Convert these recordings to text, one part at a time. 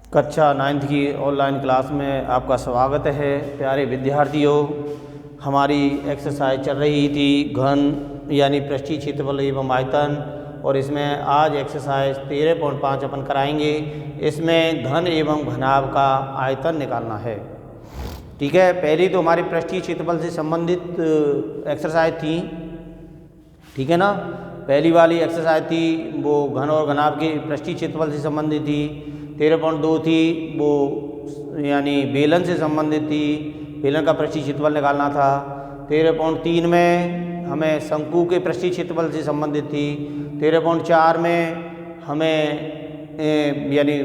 कक्षा 9th की online class में आपका स्वागत है। प्यारे विद्यार्थियों, हमारी एक्सरसाइज चल रही थी घन यानी पृष्ठीय क्षेत्रफल एवं आयतन, और इसमें आज एक्सरसाइज 13.5 अपन कराएंगे। इसमें घन एवं घनाभ का आयतन निकालना है। ठीक है, पहली तो हमारी पृष्ठीय क्षेत्रफल से संबंधित एक्सरसाइज थी। ठीक है ना, पहली वाली एक्सरसाइज थी वो घन और घनाभ के पृष्ठीय क्षेत्रफल से संबंधित थी। 13.2 थी वो यानी बेलन से संबंधित थी, बेलन का पृष्ठीय क्षेत्रफल निकालना था। 13.3 में हमें शंकु के पृष्ठीय क्षेत्रफल से संबंधित थी। 13.4 में हमें यानी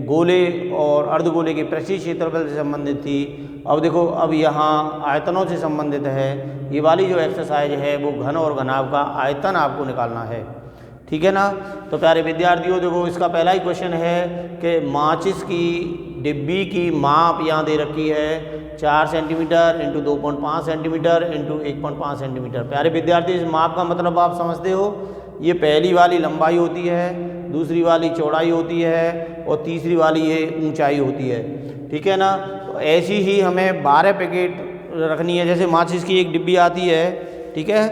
गोले और अर्धगोले के पृष्ठीय क्षेत्रफल से संबंधित थी। अब देखो, अब यहाँ आयतनों से संबंधित है। ये वाली जो एक्सरसाइज है वो घन और घनाभ का आयतन आपको निकालना है। ठीक है ना। तो प्यारे विद्यार्थियों, देखो इसका पहला ही क्वेश्चन है कि माचिस की डिब्बी की माप यहाँ दे रखी है 4 centimetre into 2.5 centimetre into 1.5 centimetre. प्यारे विद्यार्थी, इस माप का मतलब आप समझते हो, ये पहली वाली लंबाई होती है, दूसरी वाली चौड़ाई होती है और तीसरी वाली ये ऊंचाई होती है। ठीक है ना। तो ऐसी ही हमें 12 पैकेट रखनी है। जैसे माचिस की एक डिब्बी आती है, ठीक है,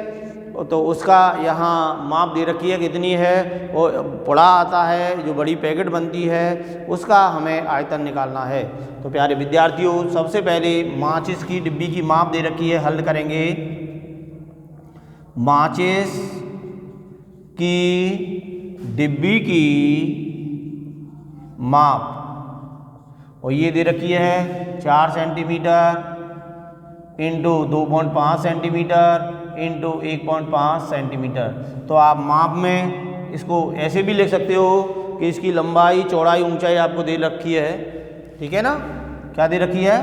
तो उसका यहाँ माप दे रखी है कितनी है, और पुड़ा आता है जो बड़ी पैकेट बनती है, उसका हमें आयतन निकालना है। तो प्यारे विद्यार्थियों, सबसे पहले माचिस की डिब्बी की माप दे रखी है, हल करेंगे। माचिस की डिब्बी की माप, और ये दे रखी है 4 centimetre into 2.5 centimetre into 1.5 centimetre. तो आप माप में इसको ऐसे भी लिख सकते हो कि इसकी लंबाई चौड़ाई ऊंचाई आपको दे रखी है। ठीक है ना, क्या दे रखी है,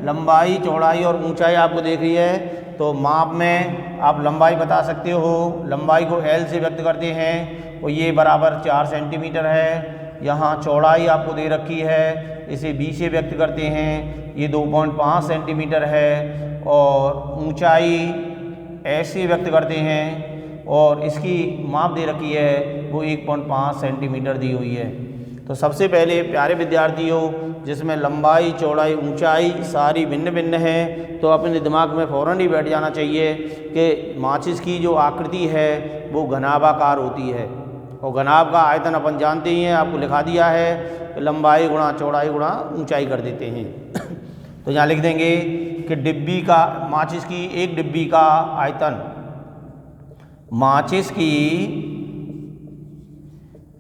लंबाई चौड़ाई और ऊंचाई आपको देख रही है। तो माप में आप लंबाई बता सकते हो, लंबाई को L से व्यक्त करते हैं और ये बराबर 4 सेंटीमीटर है। यहाँ चौड़ाई आपको दे रखी है, इसे B से व्यक्त करते हैं, ये 2.5 सेंटीमीटर है, और ऊंचाई ऐसे व्यक्त करते हैं और इसकी माप दे रखी है वो 1.5 सेंटीमीटर दी हुई है। तो सबसे पहले प्यारे विद्यार्थियों, जिसमें लंबाई चौड़ाई ऊंचाई सारी भिन्न भिन्न है, तो अपने दिमाग में फ़ौरन ही बैठ जाना चाहिए कि माचिस की जो आकृति है वो घनाभाकार होती है, और घनाभ का आयतन अपन जानते ही हैं, आपको लिखा दिया है, तो लंबाई गुणा चौड़ाई गुणा ऊंचाई कर देते हैं। तो यहाँ लिख देंगे कि डिब्बी का, माचिस की एक डिब्बी का आयतन, माचिस की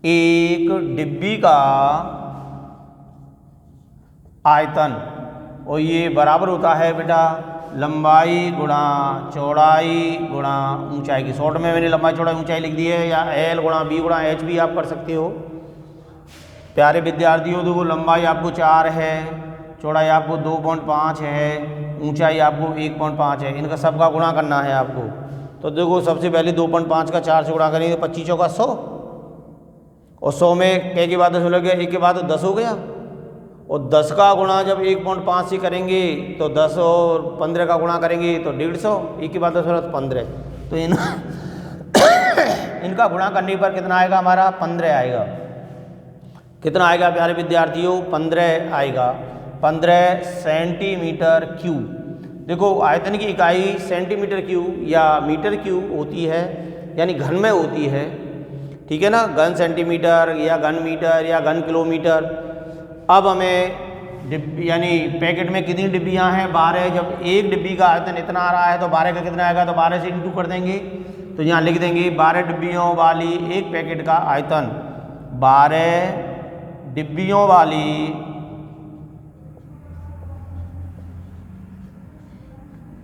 एक डिब्बी का आयतन, और ये बराबर होता है बेटा लंबाई गुणा चौड़ाई गुणा ऊंचाई की। शॉर्ट में मैंने लंबाई चौड़ाई ऊंचाई लिख दी है, या L गुणा B गुणा H भी आप कर सकते हो। प्यारे विद्यार्थियों, देखो लंबाई आपको 4 है, चौड़ाई आपको 2.5 है, ऊंचाई आपको 1.5 है, इनका सबका गुणा करना है आपको। तो देखो सबसे पहले 2.5 का 4 से गुणा करेंगे, 25 चौका 100, और 100 में कै के बाद 10 लग गया, 1 के बाद 10 हो गया, और 10 का गुणा जब 1.5 से करेंगे तो 10, और 15 का गुणा करेंगे तो 150, 1 के बाद 10 हो 15। तो इनका गुणा करने पर कितना आएगा, हमारा 15 आएगा। कितना आएगा प्यारे विद्यार्थियों, 15 आएगा, 15 सेंटीमीटर क्यूब। देखो आयतन की इकाई सेंटीमीटर क्यूब या मीटर क्यूब होती है, यानी घन में होती है। ठीक है ना, घन सेंटीमीटर या घन मीटर या घन किलोमीटर। अब हमें यानी पैकेट में कितनी डिब्बियाँ हैं, 12। जब एक डिब्बी का आयतन इतना आ रहा है तो 12 का कितना आएगा, तो 12 से इंटू कर देंगे। तो यहाँ लिख देंगे 12 डिब्बियों वाली एक पैकेट का आयतन, 12 डिब्बियों वाली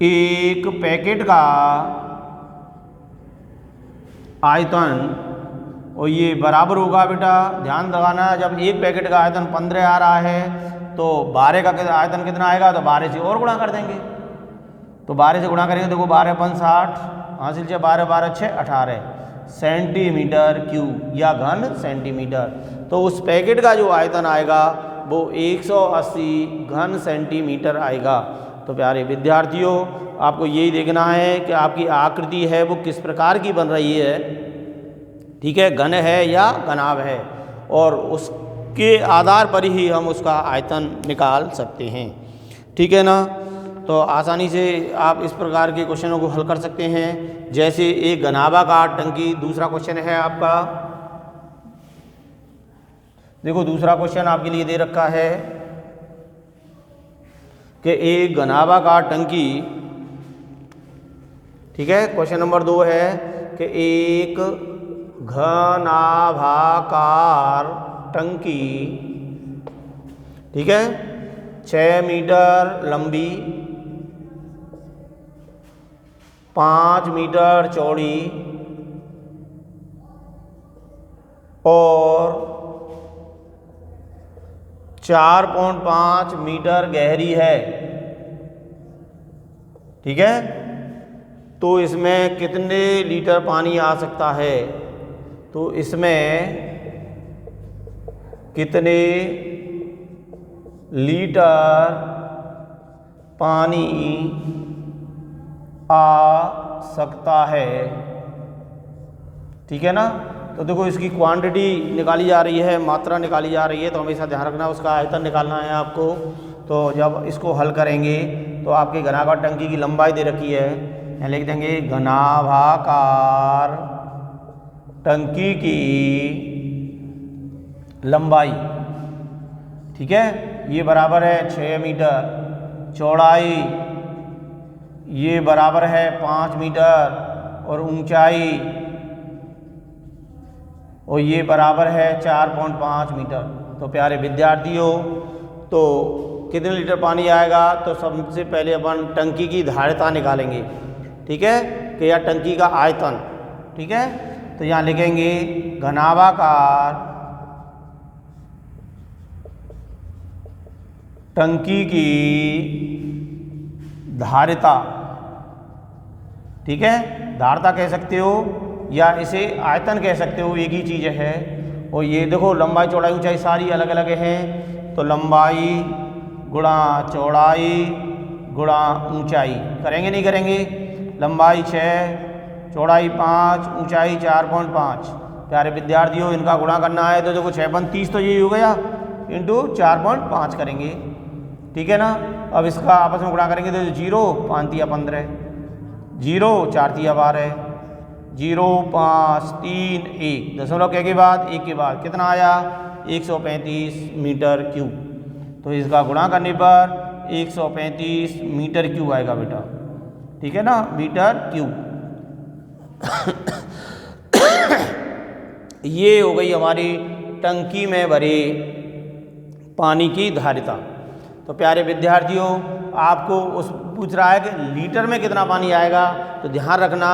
एक पैकेट का आयतन, और ये बराबर होगा बेटा, ध्यान लगाना, जब एक पैकेट का आयतन 15 आ रहा है तो 12 का आयतन कितना आएगा, तो 12 से और गुणा कर देंगे। तो 12 से गुणा करेंगे, देखो 12 5 60, हासिल से 12 12 6 18 सेंटीमीटर क्यूब या घन सेंटीमीटर। तो उस पैकेट का जो आयतन आएगा वो 180 घन सेंटीमीटर आएगा। तो प्यारे विद्यार्थियों, आपको यही देखना है कि आपकी आकृति है वो किस प्रकार की बन रही है। ठीक है, घन है या घनाभ है, और उस के आधार पर ही हम उसका आयतन निकाल सकते हैं। ठीक है ना। तो आसानी से आप इस प्रकार के क्वेश्चनों को हल कर सकते हैं। जैसे एक घनाभाकार टंकी, दूसरा क्वेश्चन है आपका, देखो दूसरा क्वेश्चन आपके लिए दे रखा है कि एक घनाभाकार टंकी, ठीक है, क्वेश्चन नंबर 2 है कि एक घनाभाकार टंकी, ठीक है, 6 मीटर लंबी, 5 मीटर चौड़ी और 4.5 मीटर गहरी है। ठीक है। तो इसमें कितने लीटर पानी आ सकता है? तो इसमें कितने लीटर पानी आ सकता है? ठीक है ना। तो देखो इसकी क्वांटिटी निकाली जा रही है, मात्रा निकाली जा रही है, तो हमेशा ध्यान रखना उसका आयतन निकालना है आपको। तो जब इसको हल करेंगे तो आपके घनाभाकार टंकी की लंबाई दे रखी है, यहाँ लिख देंगे घनाभाकार टंकी की लंबाई, ठीक है, ये बराबर है 6 मीटर, चौड़ाई ये बराबर है 5 मीटर और ऊंचाई और ये बराबर है 4.5 मीटर। तो प्यारे विद्यार्थियों, तो कितने लीटर पानी आएगा? तो सबसे पहले अपन टंकी की धारिता निकालेंगे, ठीक है, कि या टंकी का आयतन। ठीक है। तो यहाँ लिखेंगे घनाभाकार टंकी की धारिता, ठीक है, धारिता कह सकते हो या इसे आयतन कह सकते हो, एक ही चीज़ है। और ये देखो लंबाई चौड़ाई ऊंचाई सारी अलग अलग हैं, तो लंबाई गुणा चौड़ाई गुणा ऊंचाई करेंगे, नहीं करेंगे? लंबाई 6, चौड़ाई 5, ऊंचाई 4.5। प्यारे विद्यार्थियों, इनका गुणा करना है तो देखो 6 × 30 तो यही हो गया, इंटू 4.5 करेंगे। ठीक है ना। अब इसका आपस में गुणा करेंगे तो 0 5 × 15, 0 4 × 12, 0 5 3 1, दशमलव के बाद 1 के बाद कितना आया? 135 मीटर क्यूब। तो इसका गुणा करने पर 135 मीटर क्यूब आएगा बेटा। ठीक है ना, मीटर क्यूब। ये हो गई हमारी टंकी में भरे पानी की धारिता। तो प्यारे विद्यार्थियों, आपको उस पूछ रहा है कि लीटर में कितना पानी आएगा, तो ध्यान रखना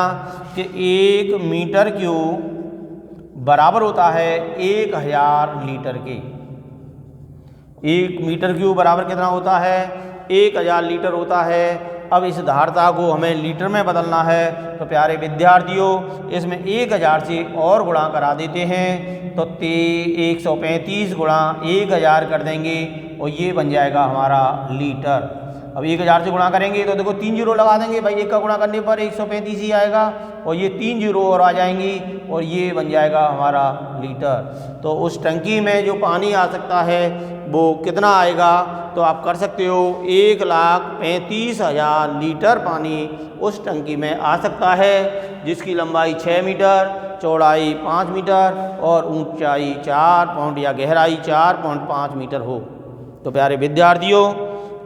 कि 1 मीटर क्यूब बराबर होता है 1000 लीटर के। 1 मीटर क्यूब बराबर कितना होता है? 1000 लीटर होता है। अब इस धारिता को हमें लीटर में बदलना है, तो प्यारे विद्यार्थियों इसमें 1000 से और गुणा करा देते हैं, तो 135 गुणा 1000 कर देंगे और ये बन जाएगा हमारा लीटर। अब 1000 से गुणा करेंगे तो देखो 3 जीरो लगा देंगे भाई, एक का गुणा करने पर 135 ही आएगा और ये 3 जीरो और आ जाएंगी और ये बन जाएगा हमारा लीटर। तो उस टंकी में जो पानी आ सकता है वो कितना आएगा? तो आप कर सकते हो 1,35,000 लीटर पानी उस टंकी में आ सकता है, जिसकी लंबाई 6 मीटर, चौड़ाई 5 मीटर और ऊंचाई 4 या गहराई 4.5 मीटर हो। तो प्यारे विद्यार्थियों,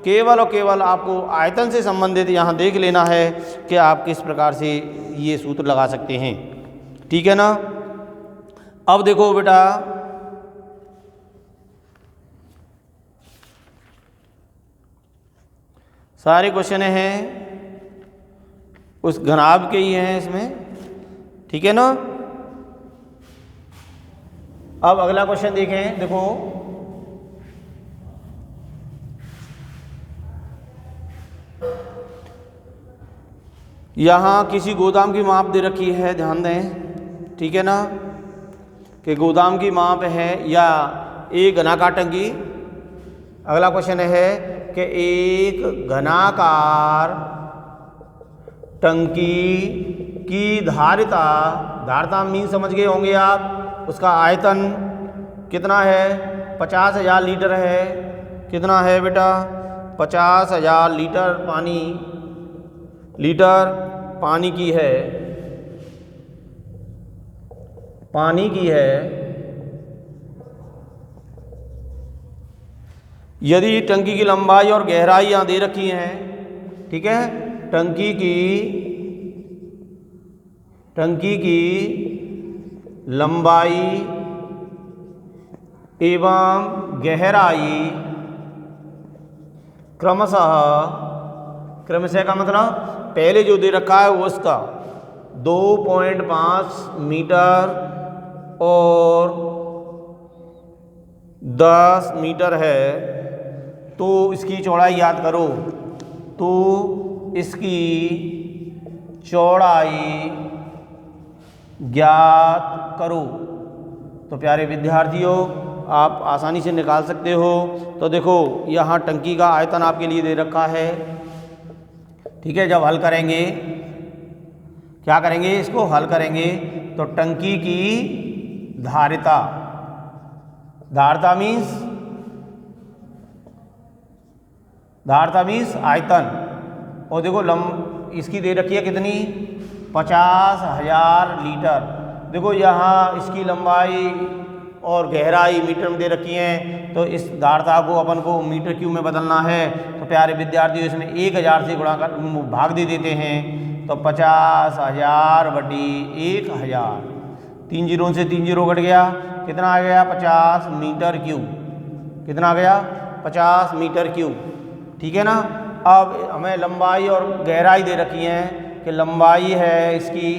केवल और केवल आपको आयतन से संबंधित यहाँ देख लेना है कि आप किस प्रकार से ये सूत्र लगा सकते हैं। ठीक है ना। अब देखो बेटा, सारे क्वेश्चन हैं उस घनाभ के ही हैं इसमें। ठीक है ना। अब अगला क्वेश्चन देखें। देखो यहाँ किसी गोदाम की माप दे रखी है, ध्यान दें। ठीक है ना, कि गोदाम की माप है या एक घनाकार टंकी। अगला क्वेश्चन है कि एक घनाकार टंकी की धारिता मीन समझ गए होंगे आप, उसका आयतन कितना है? 50,000 लीटर है। कितना है बेटा? 50,000 लीटर पानी की है, यदि टंकी की लंबाई और गहराई यहाँ दे रखी है, ठीक है, टंकी की लंबाई एवं गहराई क्रमशः का मतलब पहले जो दे रखा है वो उसका 2.5 मीटर और 10 मीटर है, तो इसकी चौड़ाई याद करो। तो इसकी चौड़ाई ज्ञात करो। तो प्यारे विद्यार्थियों, आप आसानी से निकाल सकते हो। तो देखो यहाँ टंकी का आयतन आपके लिए दे रखा है, ठीक है। जब हल करेंगे, क्या करेंगे? इसको हल करेंगे तो टंकी की धारिता मीन्स आयतन, और देखो इसकी दे रखी है कितनी? 50,000 लीटर। देखो यहाँ इसकी लंबाई और गहराई मीटर में दे रखी है, तो इस धारिता को अपन को मीटर क्यूब में बदलना है। तो प्यारे विद्यार्थियों, इसमें 1000 से गुणा कर भाग दे देते हैं, तो 50,000 बटी 1000, 3 जीरो से 3 जीरो कट गया, कितना आ गया? 50 मीटर क्यूब। कितना आ गया? 50 मीटर क्यूब, ठीक है ना। अब हमें लंबाई और गहराई दे रखी है कि लंबाई है इसकी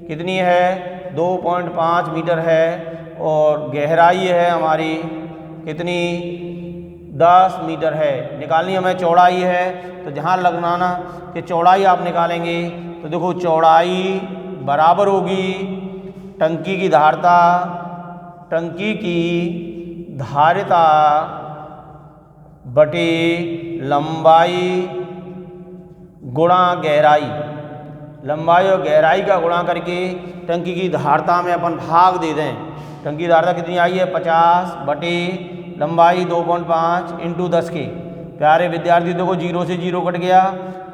कितनी है? 2.5 मीटर है, और गहराई है हमारी कितनी? 10 मीटर है। निकालनी हमें चौड़ाई है, तो जहाँ लगाना कि चौड़ाई आप निकालेंगे, तो देखो चौड़ाई बराबर होगी टंकी की धारिता बटे लंबाई गुणा गहराई। लंबाई और गहराई का गुणा करके टंकी की धारिता में अपन भाग दे दें। टंकी की धारिता कितनी आई है? 50 बटे लंबाई 2.5 इंटू 10 के। प्यारे विद्यार्थी देखो 0 से 0 कट गया,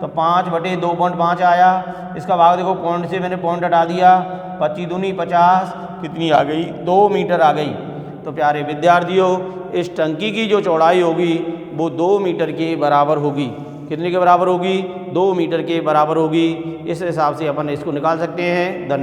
तो 5 बटे 2.5 आया। इसका भाग देखो पॉइंट से मैंने पॉइंट हटा दिया, 25 दूनी 50, कितनी आ गई? 2 मीटर आ गई। तो प्यारे विद्यार्थियों, इस टंकी की जो चौड़ाई होगी वो 2 मीटर के बराबर होगी। कितने के बराबर होगी? 2 मीटर के बराबर होगी। इस हिसाब से अपन इसको निकाल सकते हैं। धन्यवाद।